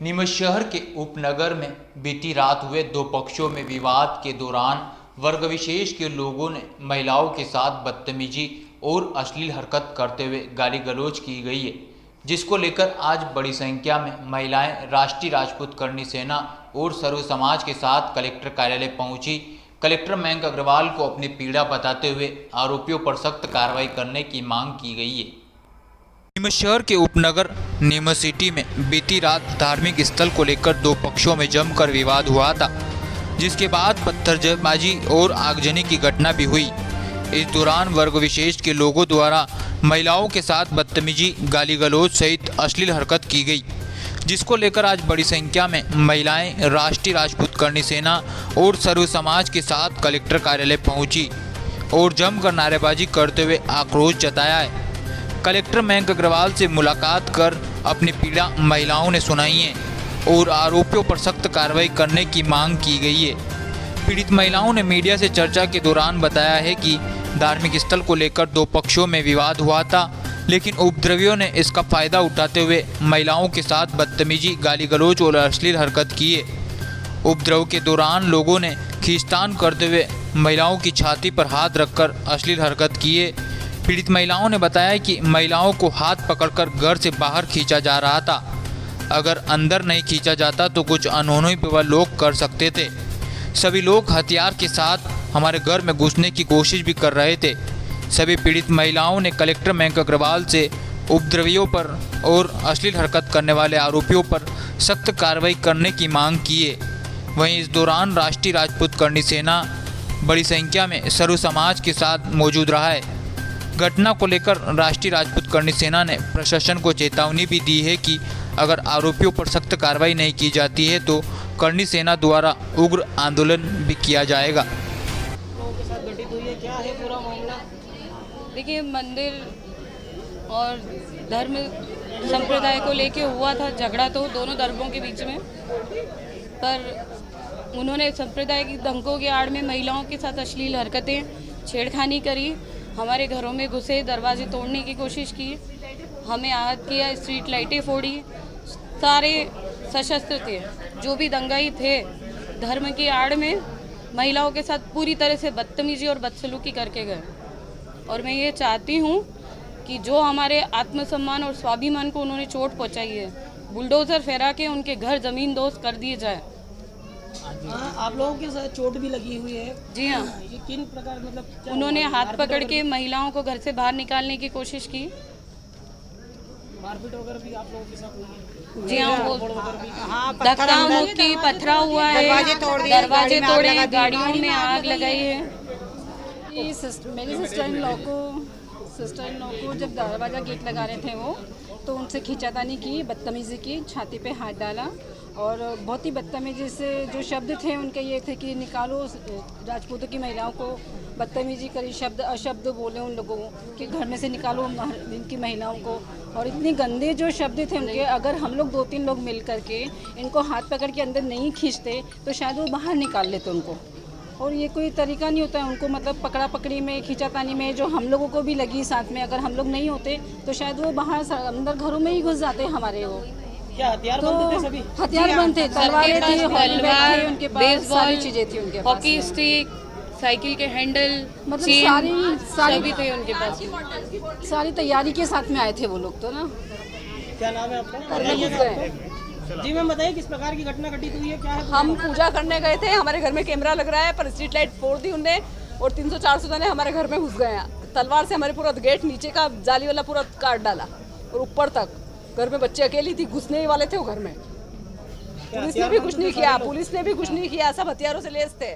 नीमच शहर के उपनगर में बीती रात हुए दो पक्षों में विवाद के दौरान वर्ग विशेष के लोगों ने महिलाओं के साथ बदतमीजी और अश्लील हरकत करते हुए गाली गलौज की गई है, जिसको लेकर आज बड़ी संख्या में महिलाएं राष्ट्रीय राजपूत करणी सेना और सर्व समाज के साथ कलेक्टर कार्यालय पहुंची। कलेक्टर मयंक अग्रवाल को अपनी पीड़ा बताते हुए आरोपियों पर सख्त कार्रवाई करने की मांग की गई है। नीमच शहर के उपनगर नीमच सिटी में बीती रात धार्मिक स्थल को लेकर दो पक्षों में जमकर विवाद हुआ था, जिसके बाद पत्थरबाजी और आगजनी की घटना भी हुई। इस दौरान वर्ग विशेष के लोगों द्वारा महिलाओं के साथ बदतमीजी, गाली गलौज सहित अश्लील हरकत की गई, जिसको लेकर आज बड़ी संख्या में महिलाएं राष्ट्रीय राजपूत करणी सेना और सर्व समाज के साथ कलेक्टर कार्यालय पहुंची और जमकर नारेबाजी करते हुए आक्रोश जताया है। कलेक्टर मयंक अग्रवाल से मुलाकात कर अपनी पीड़ा महिलाओं ने सुनाई है और आरोपियों पर सख्त कार्रवाई करने की मांग की गई है। पीड़ित महिलाओं ने मीडिया से चर्चा के दौरान बताया है कि धार्मिक स्थल को लेकर दो पक्षों में विवाद हुआ था, लेकिन उपद्रवियों ने इसका फायदा उठाते हुए महिलाओं के साथ बदतमीजी, गाली गलौज और अश्लील हरकत की है। उपद्रव के दौरान लोगों ने खींचतान करते हुए महिलाओं की छाती पर हाथ रखकर अश्लील हरकत की है। पीड़ित महिलाओं ने बताया कि महिलाओं को हाथ पकड़कर घर से बाहर खींचा जा रहा था। अगर अंदर नहीं खींचा जाता तो कुछ अनहोनी वह लोग कर सकते थे। सभी लोग हथियार के साथ हमारे घर में घुसने की कोशिश भी कर रहे थे। सभी पीड़ित महिलाओं ने कलेक्टर मयंक अग्रवाल से उपद्रवियों पर और अश्लील हरकत करने वाले आरोपियों पर सख्त कार्रवाई करने की मांग की है। वहीं इस दौरान राष्ट्रीय राजपूत करणी सेना बड़ी संख्या में सर्व समाज के साथ मौजूद रहा है। घटना को लेकर राष्ट्रीय राजपूत करणी सेना ने प्रशासन को चेतावनी भी दी है कि अगर आरोपियों पर सख्त कार्रवाई नहीं की जाती है तो करणी सेना द्वारा उग्र आंदोलन भी किया जाएगा। लोगों के साथ घटित हुई है, क्या है पूरा मामला? देखिए, मंदिर और धर्म संप्रदाय को लेके हुआ था झगड़ा, तो दोनों धर्मों के बीच में, पर उन्होंने संप्रदाय की दंगों की आड़ में महिलाओं के साथ अश्लील हरकतें, छेड़खानी करी, हमारे घरों में घुसे, दरवाजे तोड़ने की कोशिश की, हमें आहत किया, स्ट्रीट लाइटें फोड़ी। सारे सशस्त्र थे, जो भी दंगाई थे, धर्म की आड़ में महिलाओं के साथ पूरी तरह से बदतमीजी और बदसलूकी करके गए। और मैं ये चाहती हूँ कि जो हमारे आत्मसम्मान और स्वाभिमान को उन्होंने चोट पहुँचाई है, बुलडोज़र फहरा के उनके घर ज़मीन दोस्त कर दिए जाए। आप लोगों के साथ चोट भी लगी हुई है? जी हाँ। ये किन प्रकार, मतलब उन्होंने हाथ पकड़ के महिलाओं को घर से बाहर निकालने की कोशिश की। मारपीट वगैरह भी आप लोगों के साथ हुई है? जी हाँ, वो धक्का मुक्की, पथरा हुआ है, दरवाजे तोड़े, गाड़ियों में आग लगाई है। मेरी सिस्टर इन लॉ को जब दरवाज़ा गेट लगा रहे थे वो, तो उनसे खींचातानी की, बदतमीज़ी की, छाती पे हाथ डाला और बहुत ही बदतमीजी से जो शब्द थे उनके ये थे कि निकालो राजपूतों की महिलाओं को, बदतमीजी करी, शब्द अशब्द बोले उन लोगों के घर में से निकालो इनकी महिलाओं को। और इतने गंदे जो शब्द थे उनके, अगर हम लोग 2-3 लोग मिल करके इनको हाथ पकड़ के अंदर नहीं खींचते तो शायद वो बाहर निकाल लेते उनको। और ये कोई तरीका नहीं होता है उनको, मतलब पकड़ा पकड़ी में, खींचातानी में जो हम लोगों को भी लगी साथ में, अगर हम लोग नहीं होते तो शायद वो बाहर अंदर घरों में ही घुस जाते हमारे। वो क्या हथियार तो बंद थे? सभी हथियार बंद थे, तलवारें थी, तलवार, उनके पास सारी चीजें थी उनके पास, हॉकी स्टिक, साइकिल के हैंडल, मतलब चेन, सारी सभी थे उनके पास। सारी तैयारी के साथ में आए थे वो लोग तो ना। क्या नाम है आपका? जी मैम, बताइए किस प्रकार की घटना घटित हुई है, क्या है? हम पूजा करने गए थे, हमारे घर में कैमरा लग रहा है, पर स्ट्रीट लाइट फोड़ दी उनने और 300-400 जने हमारे घर में घुस गए हैं। तलवार से हमारे पूरा गेट नीचे का जाली वाला पूरा काट डाला और ऊपर तक। घर में बच्चे अकेली थी, घुसने ही वाले थे वो घर में। पुलिस ने भी कुछ नहीं किया, सब हथियारों से लैस थे।